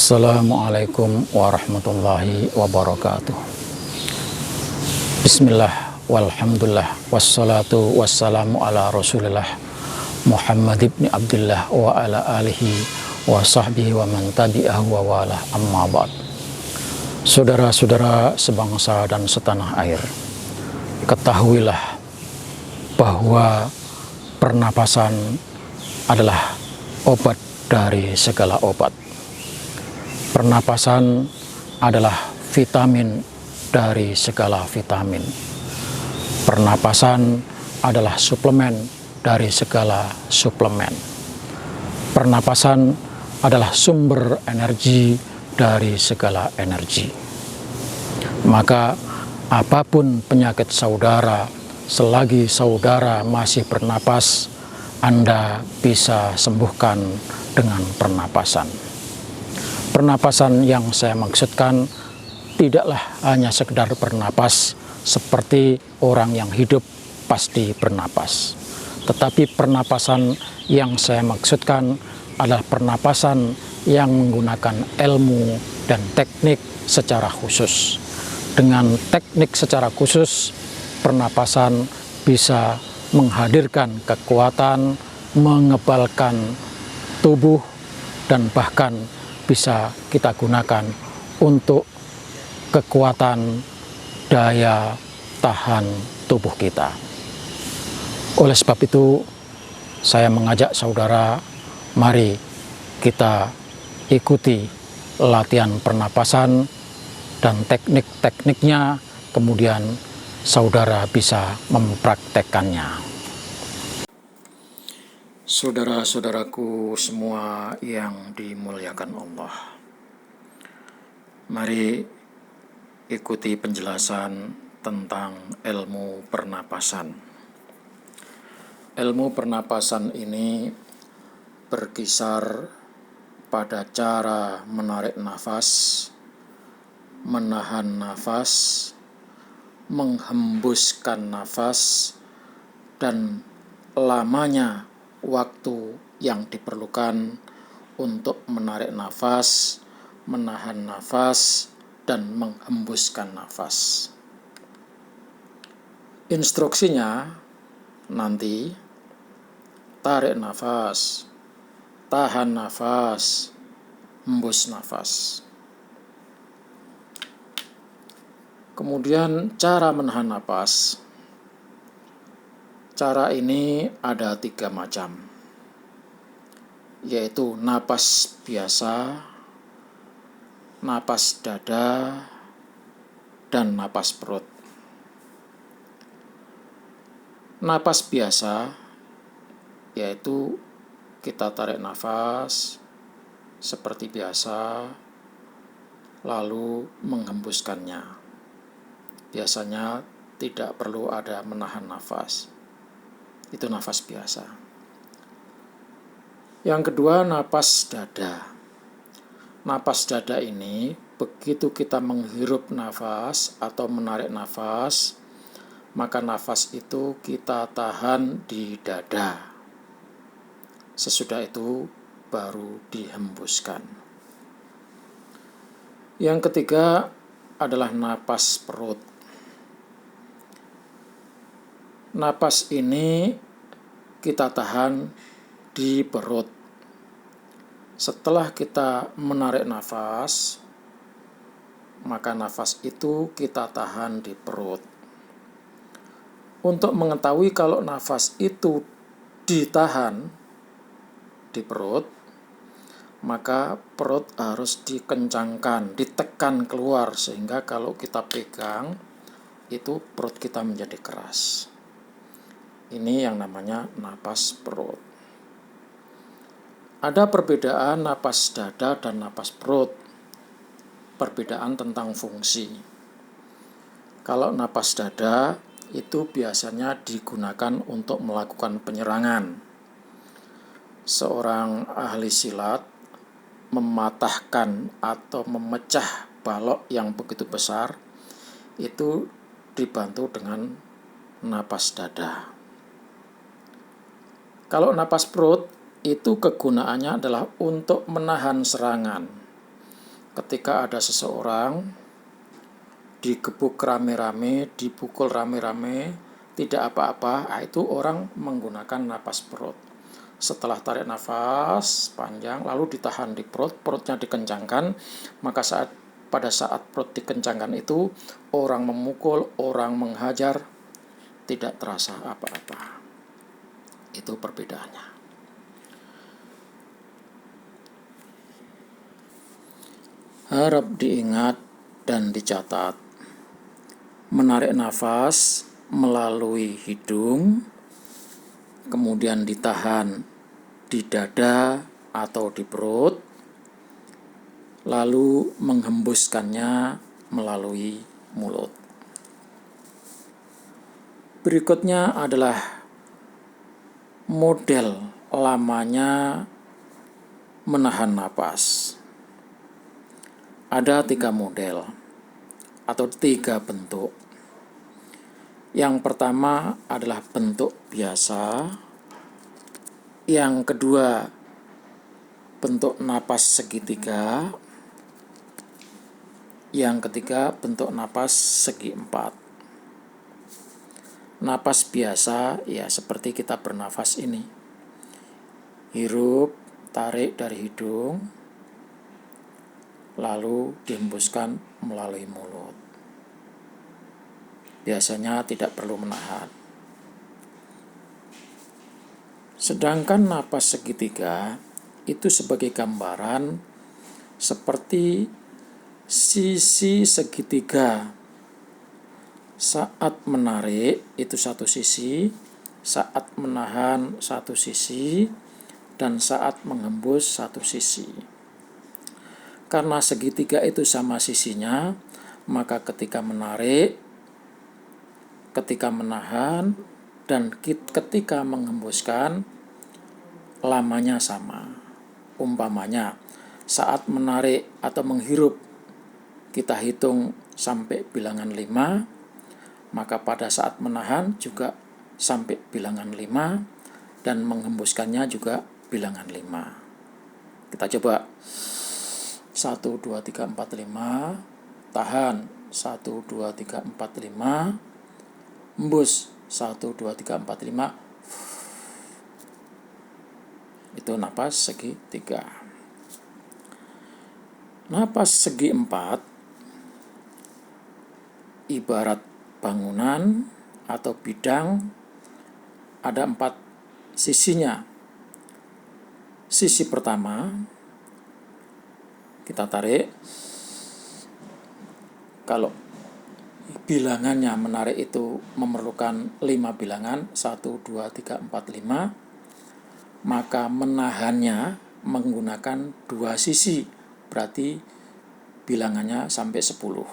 Assalamualaikum warahmatullahi wabarakatuh. Bismillah, walhamdulillah, wassalatu wassalamu ala rasulillah Muhammad ibn Abdullah wa ala alihi wa sahbihi wa man tabi'ahu wa wala amma ba'd. Saudara-saudara sebangsa dan setanah air, ketahuilah bahwa pernapasan adalah obat dari segala obat. Pernapasan adalah vitamin dari segala vitamin. Pernapasan adalah suplemen dari segala suplemen. Pernapasan adalah sumber energi dari segala energi. Maka apapun penyakit saudara, selagi saudara masih bernapas, Anda bisa sembuhkan dengan pernapasan. Pernapasan yang saya maksudkan tidaklah hanya sekedar bernapas seperti orang yang hidup pasti bernapas. Tetapi pernapasan yang saya maksudkan adalah pernapasan yang menggunakan ilmu dan teknik secara khusus. Dengan teknik secara khusus, pernapasan bisa menghadirkan kekuatan, mengebalkan tubuh, dan bahkan bisa kita gunakan untuk kekuatan daya tahan tubuh kita. Oleh sebab itu, saya mengajak saudara, mari kita ikuti latihan pernapasan dan teknik-tekniknya, kemudian saudara bisa mempraktekkannya. Saudara-saudaraku semua yang dimuliakan Allah, mari ikuti penjelasan tentang ilmu pernapasan. Ilmu pernapasan ini berkisar pada cara menarik nafas, menahan nafas, menghembuskan nafas, dan lamanya waktu yang diperlukan untuk menarik nafas, menahan nafas, dan menghembuskan nafas. Instruksinya nanti tarik nafas, tahan nafas, hembus nafas. Kemudian cara menahan nafas. Cara ini ada 3 macam, yaitu napas biasa, napas dada, dan napas perut. Napas biasa yaitu kita tarik nafas seperti biasa, lalu menghembuskannya. Biasanya tidak perlu ada menahan nafas. Itu nafas biasa. Yang kedua, napas dada. Napas dada ini begitu kita menghirup nafas atau menarik nafas, maka nafas itu kita tahan di dada. Sesudah itu baru dihembuskan. Yang ketiga adalah napas perut. Napas ini kita tahan di perut. Setelah kita menarik nafas, maka nafas itu kita tahan di perut. Untuk mengetahui kalau nafas itu ditahan di perut, maka perut harus dikencangkan, ditekan keluar, sehingga kalau kita pegang, itu perut kita menjadi keras. Ini yang namanya napas perut. Ada perbedaan napas dada dan napas perut. Perbedaan tentang fungsi. Kalau napas dada itu biasanya digunakan untuk melakukan penyerangan. Seorang ahli silat mematahkan atau memecah balok yang begitu besar, itu dibantu dengan napas dada. Kalau napas perut itu kegunaannya adalah untuk menahan serangan. ketika ada seseorang digebuk rame-rame, dipukul rame-rame, tidak apa-apa, itu orang menggunakan napas perut. Setelah tarik nafas panjang, lalu ditahan di perut, perutnya dikencangkan, maka pada saat perut dikencangkan itu, orang memukul, orang menghajar, tidak terasa apa-apa. Itu perbedaannya. Harap diingat dan dicatat. Menarik nafas melalui hidung, kemudian ditahan di dada atau di perut, lalu menghembuskannya melalui mulut. Berikutnya adalah model lamanya menahan napas. Ada 3 model atau 3 bentuk. Yang pertama adalah bentuk biasa. Yang kedua, bentuk napas segitiga. Yang ketiga, bentuk napas segi 4. Napas biasa ya seperti kita bernafas ini. Hirup, tarik dari hidung, lalu dihembuskan melalui mulut. Biasanya tidak perlu menahan. Sedangkan napas segitiga itu sebagai gambaran seperti sisi segitiga. Saat menarik itu satu sisi, saat menahan satu sisi, dan saat menghembus satu sisi. Karena segitiga itu sama sisinya, maka ketika menarik, ketika menahan, dan ketika menghembuskan, lamanya sama. Umpamanya, saat menarik atau menghirup, kita hitung sampai bilangan 5, maka pada saat menahan juga sampai bilangan 5, dan menghembuskannya juga bilangan 5. Kita coba. 1, 2, 3, 4, 5. Tahan. 1, 2, 3, 4, 5. Hembus. 1, 2, 3, 4, 5. Itu napas segi 3. Napas segi 4 ibarat bangunan atau bidang, ada 4 sisinya. Sisi pertama, kita tarik. Kalau bilangannya menarik itu memerlukan 5 bilangan, 1, 2, 3, 4, 5, maka menahannya menggunakan 2 sisi, berarti bilangannya sampai 10.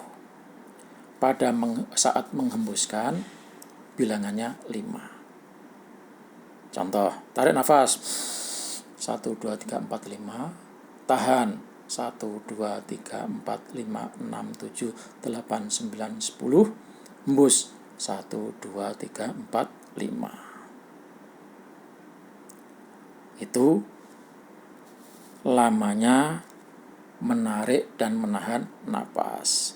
Pada saat menghembuskan, bilangannya 5. Contoh, tarik nafas. 1, 2, 3, 4, 5. Tahan. 1, 2, 3, 4, 5, 6, 7, 8, 9, 10. Hembus. 1, 2, 3, 4, 5. Itu lamanya menarik dan menahan napas.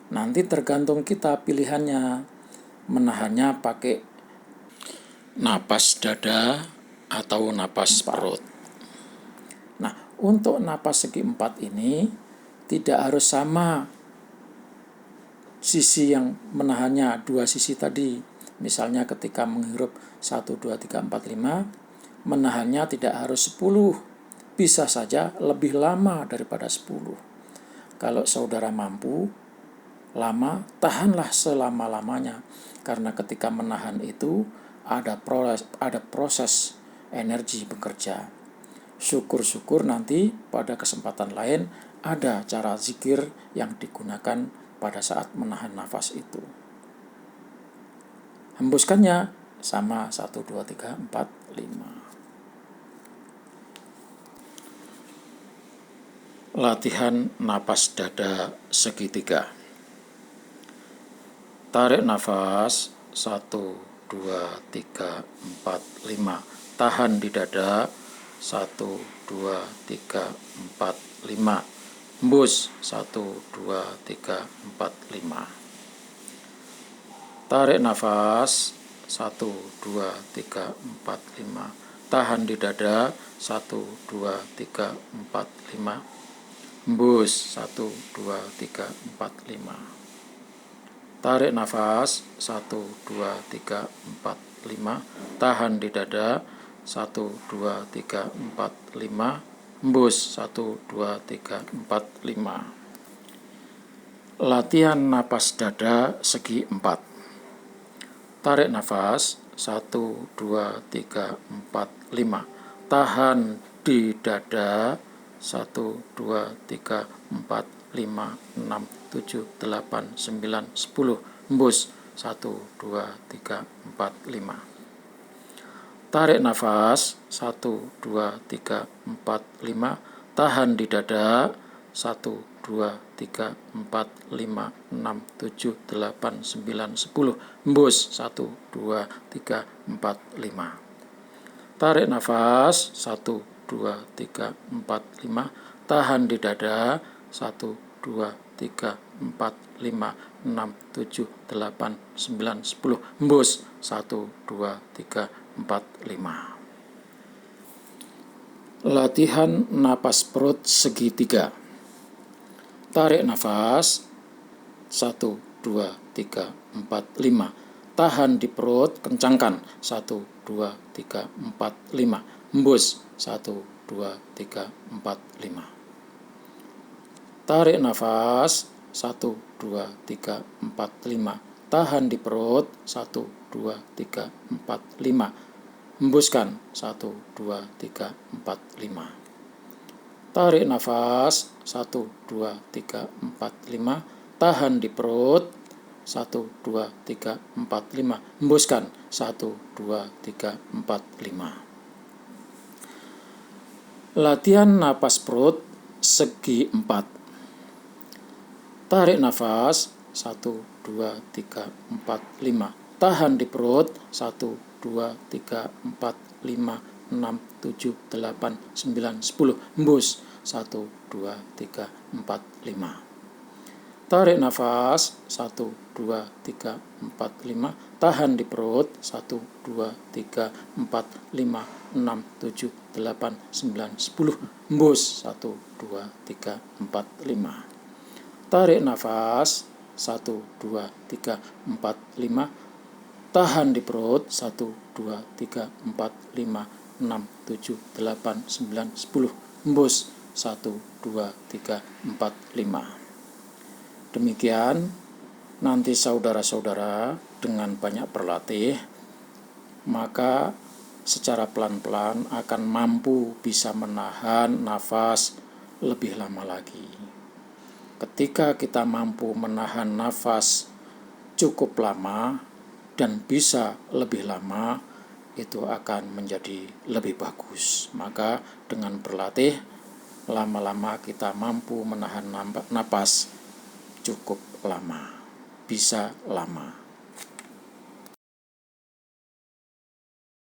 Nanti tergantung kita pilihannya. Menahannya pakai napas dada atau napas perut. Nah, untuk napas segi 4 ini tidak harus sama sisi yang menahannya, 2 sisi tadi. Misalnya ketika menghirup 1, 2, 3, 4, 5, menahannya tidak harus 10. Bisa saja lebih lama daripada 10. Kalau saudara mampu lama, tahanlah selama-lamanya. Karena ketika menahan itu ada proses energi bekerja. Syukur-syukur nanti pada kesempatan lain ada cara zikir yang digunakan pada saat menahan nafas itu. Hembuskannya sama 1, 2, 3, 4, 5. Latihan napas dada segitiga. Tarik nafas 1, 2, 3, 4, 5. Tahan di dada 1, 2, 3, 4, 5. Hembus 1, 2, 3, 4, 5. Tarik nafas 1, 2, 3, 4, 5. Tahan di dada 1, 2, 3, 4, 5. Hembus 1, 2, 3, 4, 5. Tarik nafas 1, 2, 3, 4, 5. Tahan di dada 1, 2, 3, 4, 5. Hembus 1, 2, 3, 4, 5. Latihan napas dada segi 4. Tarik nafas 1, 2, 3, 4, 5. Tahan di dada 1, 2, 3, 4, 5, 6, 7, 8, 9, 10. Hembus 1, 2, 3, 4, 5. Tarik nafas 1, 2, 3, 4, 5. Tahan di dada 1, 2, 3, 4, 5, 6, 7, 8, 9, 10. Hembus 1, 2, 3, 4, 5. Tarik nafas 1, 2, 3, 4, 5. Tahan di dada 1, 2, 3, 4, 5, 6, 7, 8, 9, 10. Hembus 1, 2, 3, 4, 5. Latihan napas perut segitiga. Tarik nafas 1, 2, 3, 4, 5. Tahan di perut, kencangkan 1, 2, 3, 4, 5. Hembus 1, 2, 3, 4, 5. Tarik nafas 1, 2, 3, 4, 5. Tahan di perut 1, 2, 3, 4, 5. Hembuskan 1, 2, 3, 4, 5. Tarik nafas 1, 2, 3, 4, 5. Tahan di perut 1, 2, 3, 4, 5. Hembuskan 1, 2, 3, 4, 5. Latihan napas perut segi 4. Tarik nafas 1, 2, 3, 4, 5. Tahan di perut 1, 2, 3, 4, 5, 6, 7, 8, 9, 10. Hembus 1, 2, 3, 4, 5. Tarik nafas 1, 2, 3, 4, 5. Tahan di perut 1, 2, 3, 4, 5, 6, 7, 8, 9, 10. Hembus 1, 2, 3, 4, 5. Tarik nafas 1, 2, 3, 4, 5. Tahan di perut 1, 2, 3, 4, 5, 6, 7, 8, 9, 10. Hembus 1, 2, 3, 4, 5. Demikian, nanti saudara-saudara dengan banyak berlatih, maka secara pelan-pelan akan mampu bisa menahan nafas lebih lama lagi. Ketika kita mampu menahan nafas cukup lama dan bisa lebih lama, itu akan menjadi lebih bagus. Maka dengan berlatih, lama-lama kita mampu menahan napas cukup lama, bisa lama.